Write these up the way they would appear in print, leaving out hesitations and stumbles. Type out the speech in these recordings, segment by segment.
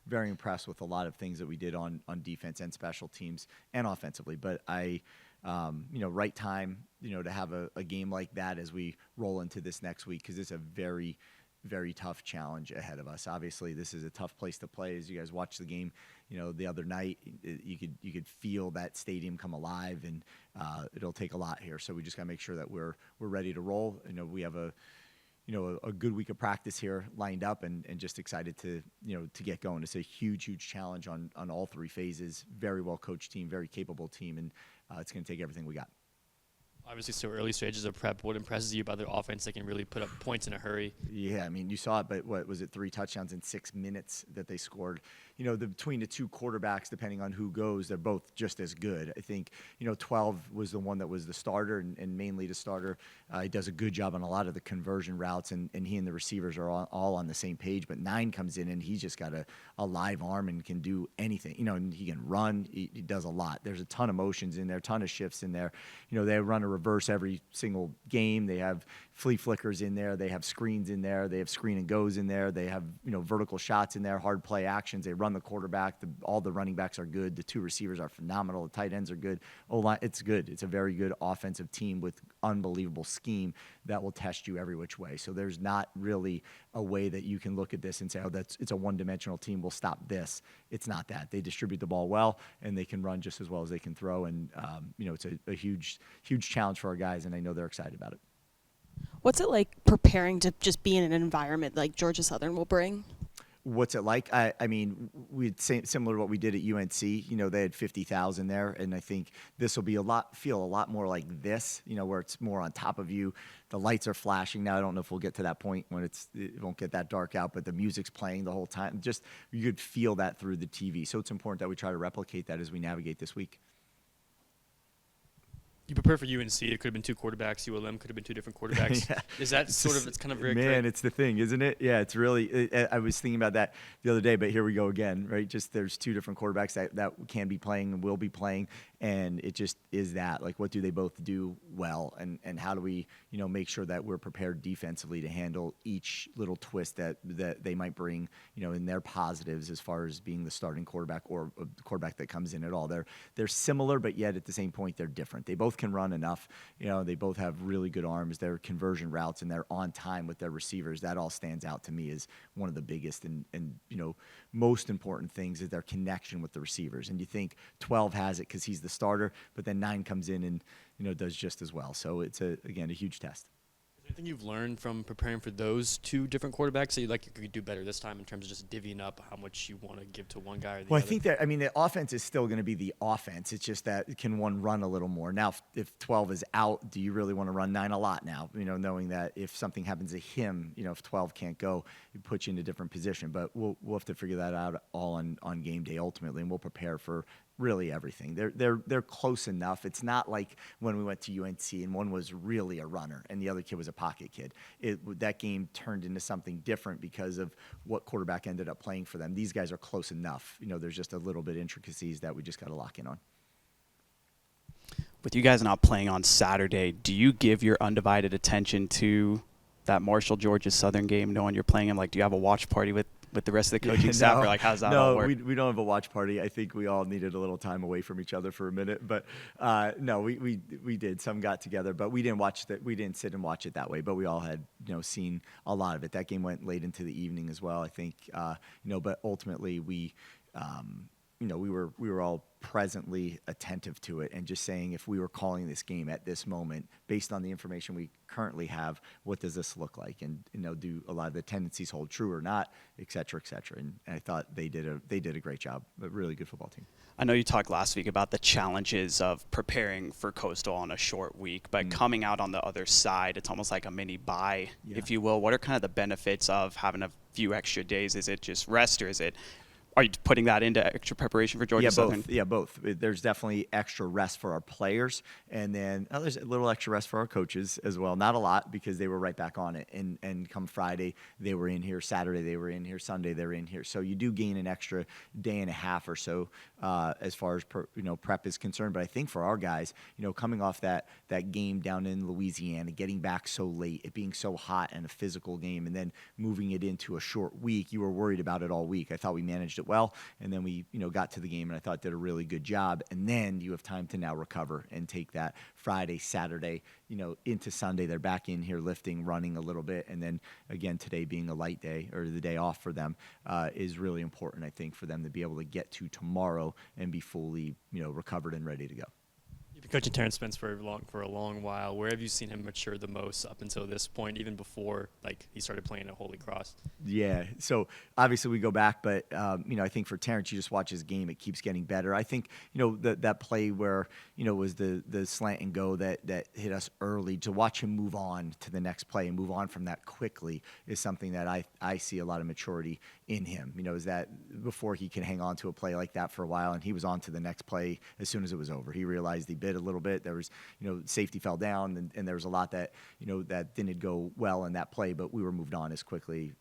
very impressed with a lot of things that we did on defense and special teams and offensively. But right time, to have a game like that as we roll into this next week, because it's a very, very tough challenge ahead of us. Obviously, this is a tough place to play. As you guys watched the game, the other night, you could feel that stadium come alive, and it'll take a lot here. So we just got to make sure that we're ready to roll. We have a good week of practice here lined up, and just excited to get going. It's a huge challenge on all three phases. Very well coached team, very capable team, and it's going to take everything we got. Obviously, so early stages of prep. What impresses you about their offense? They can really put up points in a hurry. Yeah, I mean, you saw it, but what was it, 3 touchdowns in 6 minutes that they scored? Between the two quarterbacks, depending on who goes, they're both just as good. I think, 12 was the one that was the starter, and mainly the starter. He does a good job on a lot of the conversion routes, and he and the receivers are all on the same page. But 9 comes in, and he's just got a live arm and can do anything. And he can run. He does a lot. There's a ton of motions in there, ton of shifts in there. They run a reverse every single game. They have flea flickers in there. They have screens in there. They have screen and goes in there. They have, vertical shots in there, hard play actions. They run the quarterback. All the running backs are good. The 2 receivers are phenomenal. The tight ends are good. O-line, it's good. It's a very good offensive team with unbelievable scheme that will test you every which way. So there's not really a way that you can look at this and say, it's a one-dimensional team. We'll stop this. It's not that. They distribute the ball well, and they can run just as well as they can throw. And, it's a huge challenge for our guys, and I know they're excited about it. What's it like preparing to just be in an environment like Georgia Southern will bring? What's it like? I mean, we'd say similar to what we did at UNC. They had 50,000 there, and I think this will be feel a lot more like this. Where it's more on top of you. The lights are flashing now. I don't know if we'll get to that point when it won't get that dark out, but the music's playing the whole time. Just you could feel that through the TV. So it's important that we try to replicate that as we navigate this week. You prepare for UNC. It could have been 2 quarterbacks. ULM could have been 2 different quarterbacks. Yeah. Is that it's kind of very Man, it's the thing, isn't it? Yeah, it's really I was thinking about that the other day, but here we go again, right? Just there's 2 different quarterbacks that can be playing and will be playing, and it just is that. Like, what do they both do well, and how do we, make sure that we're prepared defensively to handle each little twist that they might bring, in their positives as far as being the starting quarterback or a quarterback that comes in at all. They're similar, but yet at the same point they're different. They both can run enough. They both have really good arms. Their conversion routes, and they're on time with their receivers. That all stands out to me as one of the biggest and most important things is their connection with the receivers. And you think 12 has it because he's the starter, but then 9 comes in and does just as well. So it's again a huge test. Is there anything you've learned from preparing for those 2 different quarterbacks that you could do better this time in terms of just divvying up how much you want to give to one guy or the other? Well, I think that, the offense is still going to be the offense. It's just that can one run a little more. Now, if 12 is out, do you really want to run 9 a lot now? Knowing that if something happens to him, if 12 can't go, it puts you in a different position. But we'll have to figure that out all on game day ultimately, and we'll prepare for really everything. They're close enough. It's not like when we went to UNC and one was really a runner and the other kid was a pocket kid. That game turned into something different because of what quarterback ended up playing for them. These guys are close enough. There's just a little bit intricacies that we just got to lock in on. With you guys not playing on Saturday, do you give your undivided attention to that Marshall Georgia Southern game, knowing you're playing them? Do you have a watch party with the rest of the coaching staff, or how's that all work? No, we don't have a watch party. I think we all needed a little time away from each other for a minute, but no, we did. Some got together, but we didn't watch that. We didn't sit and watch it that way. But we all had seen a lot of it. That game went late into the evening as well, I think. But ultimately we were all presently attentive to it and just saying, if we were calling this game at this moment based on the information we currently have, what does this look like? And do a lot of the tendencies hold true or not, et cetera, et cetera. And I thought they did a great job. A really good football team. I know you talked last week about the challenges of preparing for Coastal on a short week, but coming out on the other side, it's almost like a mini bye, if you will. What are kind of the benefits of having a few extra days? Is it just rest, or are you putting that into extra preparation for Georgia Southern? Both. There's definitely extra rest for our players, and then there's a little extra rest for our coaches as well. Not a lot, because they were right back on it. And come Friday, they were in here. Saturday, they were in here. Sunday, they were in here. So you do gain an extra day and a half or so as far as prep is concerned. But I think for our guys, coming off that game down in Louisiana, getting back so late, it being so hot and a physical game, and then moving it into a short week, you were worried about it all week. I thought we managed it it well, and then we, got to the game, and I thought did a really good job. And then you have time to now recover and take that Friday, Saturday, into Sunday. They're back in here lifting, running a little bit, and then again today being a light day or the day off for them is really important, I think, for them to be able to get to tomorrow and be fully, recovered and ready to go. You've been coaching Terrence Spence for a long while. Where have you seen him mature the most up until this point, even before he started playing at Holy Cross? Yeah, so obviously we go back, but I think for Terrence, you just watch his game; it keeps getting better. I think that play where was the slant and go that hit us early. To watch him move on to the next play and move on from that quickly is something that I see a lot of maturity in him. Is that before he can hang on to a play like that for a while, and he was on to the next play as soon as it was over. He realized he bit a little bit. There was safety fell down, and there was a lot that that didn't go well in that play, but we were moved on as quickly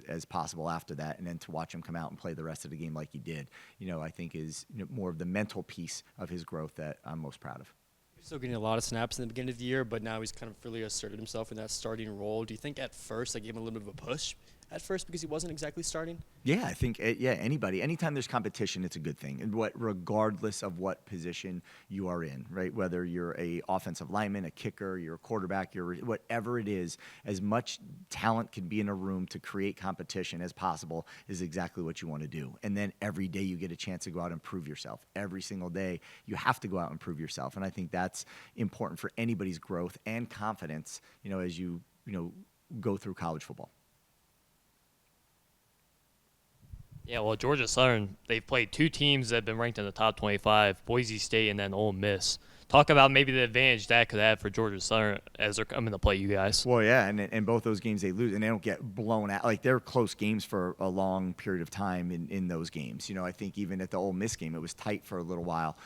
as possible after that. And then to watch him come out and play the rest of the game like he did, I think is more of the mental piece of his growth that I'm most proud of. He's still getting a lot of snaps in the beginning of the year, but now he's kind of really asserted himself in that starting role. Do you think at first they gave him a little bit of a push at first because he wasn't exactly starting? Yeah, I think anytime there's competition, it's a good thing, and regardless of what position you are in, right? Whether you're a offensive lineman, a kicker, you're a quarterback, you're whatever it is, as much talent can be in a room to create competition as possible is exactly what you want to do. And then every day you get a chance to go out and prove yourself. Every single day you have to go out and prove yourself, and I think that's important for anybody's growth and confidence, as you go through college football. Yeah, well, Georgia Southern, they've played two teams that have been ranked in the top 25, Boise State and then Ole Miss. Talk about maybe the advantage that could have for Georgia Southern as they're coming to play you guys. Well, yeah, and both those games they lose, and they don't get blown out. They're close games for a long period of time in those games. I think even at the Ole Miss game, it was tight for a little while.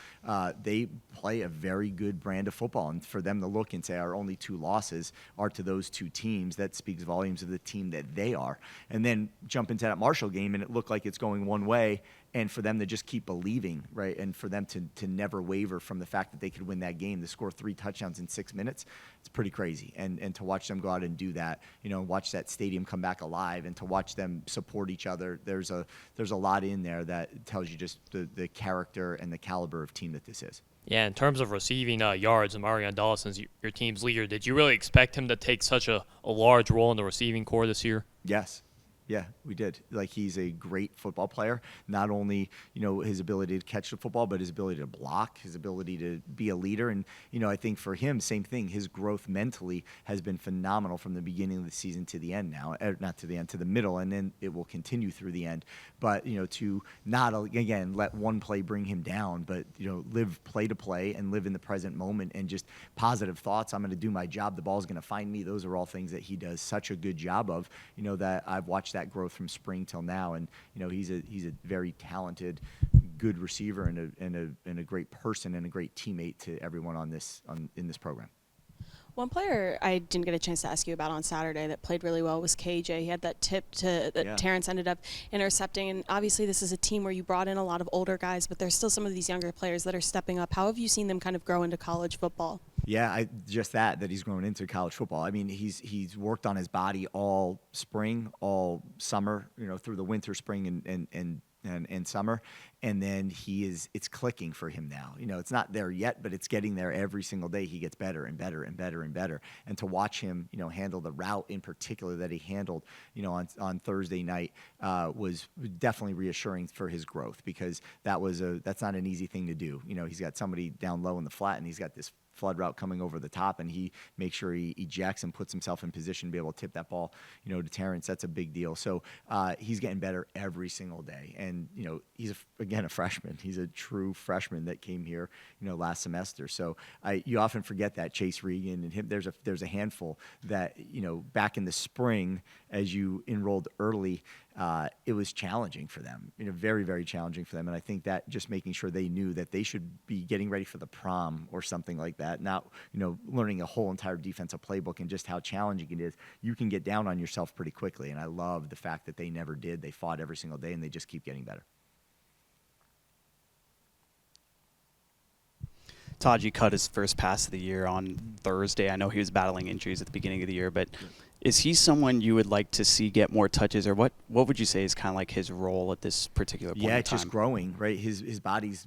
They play a very good brand of football, and for them to look and say our only two losses are to those two teams, that speaks volumes of the team that they are. And then jump into that Marshall game, and it looked like it's going one way, and for them to just keep believing, right, and for them to never waver from the fact that they could win that game, to score 3 touchdowns in 6 minutes, it's pretty crazy. And to watch them go out and do that, watch that stadium come back alive, and to watch them support each other, there's a lot in there that tells you just the character and the caliber of team that this is. Yeah, in terms of receiving yards, Marion Dawson's your team's leader. Did you really expect him to take such a large role in the receiving corps this year? Yes. Yeah, we did. He's a great football player. Not only, his ability to catch the football, but his ability to block, his ability to be a leader. And, I think for him, same thing. His growth mentally has been phenomenal from the beginning of the season to the end now. Not to the end, to the middle, and then it will continue through the end. But, to not, again, let one play bring him down, but, live play to play and live in the present moment and just positive thoughts. I'm going to do my job. The ball's going to find me. Those are all things that he does such a good job of, that I've watched that growth from spring till now, and he's a very talented, good receiver and a great person and a great teammate to everyone in this program. One player I didn't get a chance to ask you about on Saturday that played really well was KJ. He had that tip that Terrence ended up intercepting, and obviously this is a team where you brought in a lot of older guys, but there's still some of these younger players that are stepping up. How have you seen them kind of grow into college football? Yeah, that he's grown into college football. I mean, he's worked on his body all spring, all summer, through the winter, spring, and summer, and then it's clicking for him now. It's not there yet, but it's getting there every single day. He gets better and better and better and better. And to watch him, handle the route in particular that he handled, on Thursday night was definitely reassuring for his growth, because that's not an easy thing to do. He's got somebody down low in the flat, and he's got this flood route coming over the top, and he makes sure he ejects and puts himself in position to be able to tip that ball, to Terrence. That's a big deal. So he's getting better every single day. And, he's, again, a freshman. He's a true freshman that came here, last semester. So you often forget that Chase Regan and him, there's a handful that, back in the spring, as you enrolled early, it was challenging for them, very, very challenging for them. And I think that just making sure they knew that they should be getting ready for the prom or something like that, not, learning a whole entire defensive playbook and just how challenging it is. You can get down on yourself pretty quickly. And I love the fact that they never did. They fought every single day, and they just keep getting better. Todd, you cut his first pass of the year on Thursday. I know he was battling injuries at the beginning of the year, but Is he someone you would like to see get more touches, or what would you say is kind of like his role at this particular point Yeah, in it's time? just growing, right? His body's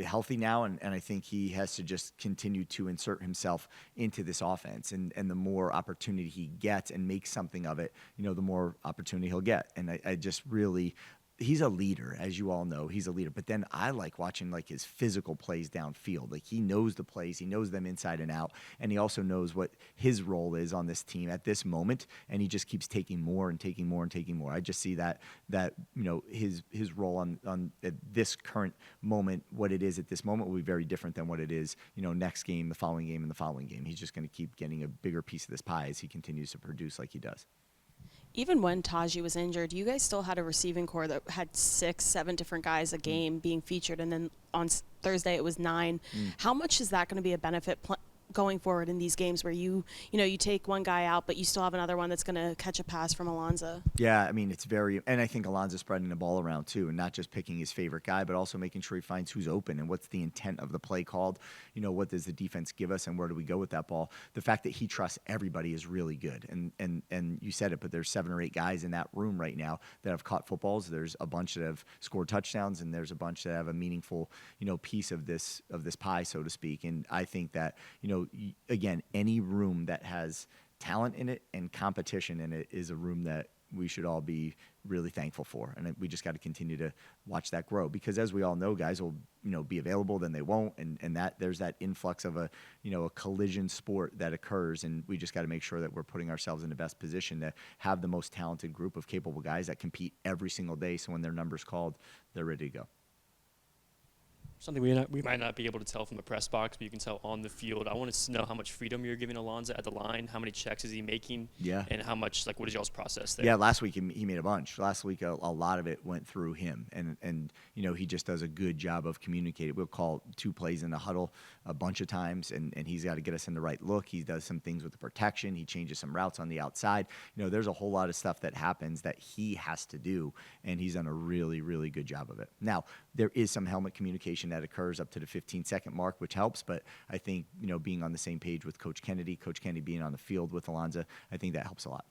healthy now, and I think he has to just continue to insert himself into this offense, and the more opportunity he gets and makes something of it, the more opportunity he'll get. And I just really. He's a leader, as you all know. He's a leader. But then I like watching like his physical plays downfield. Like he knows the plays, he knows them inside and out, and he also knows what his role is on this team at this moment. And he just keeps taking more and taking more and taking more. I just see that his role on at this current moment, what it is at this moment, will be very different than what it is next game, the following game, and the following game. He's just going to keep getting a bigger piece of this pie as he continues to produce like he does. Even when Taji was injured, you guys still had a receiving core that had 6, 7 different guys a game being featured, and then on Thursday it was 9. How much is that going to be a benefit going forward in these games where you take one guy out, but you still have another one that's going to catch a pass from Alonzo? Yeah, I mean, and I think Alonzo's spreading the ball around too, and not just picking his favorite guy, but also making sure he finds who's open and what's the intent of the play called. What does the defense give us, and where do we go with that ball? The fact that he trusts everybody is really good, and you said it, but there's 7 or 8 guys in that room right now that have caught footballs. There's a bunch that have scored touchdowns, and there's a bunch that have a meaningful, piece of this pie, so to speak. And I think that, again, any room that has talent in it and competition in it is a room that we should all be really thankful for. And we just got to continue to watch that grow, because as we all know, guys will, be available, then they won't. And that there's that influx of a collision sport that occurs. And we just got to make sure that we're putting ourselves in the best position to have the most talented group of capable guys that compete every single day. So when their number's called, they're ready to go. Something we might not be able to tell from the press box, but you can tell on the field. I want to know how much freedom you're giving Alonzo at the line. How many checks is he making? Yeah. And how much, what is y'all's process there? Yeah, last week he made a bunch. Last week a lot of it went through him, and he just does a good job of communicating. We'll call 2 plays in the huddle a bunch of times, and he's got to get us in the right look. He does some things with the protection. He changes some routes on the outside. There's a whole lot of stuff that happens that he has to do, and he's done a really, really good job of it. Now, there is some helmet communication that occurs up to the 15-second mark, which helps, but I think, being on the same page with Coach Kennedy being on the field with Alonzo, I think that helps a lot.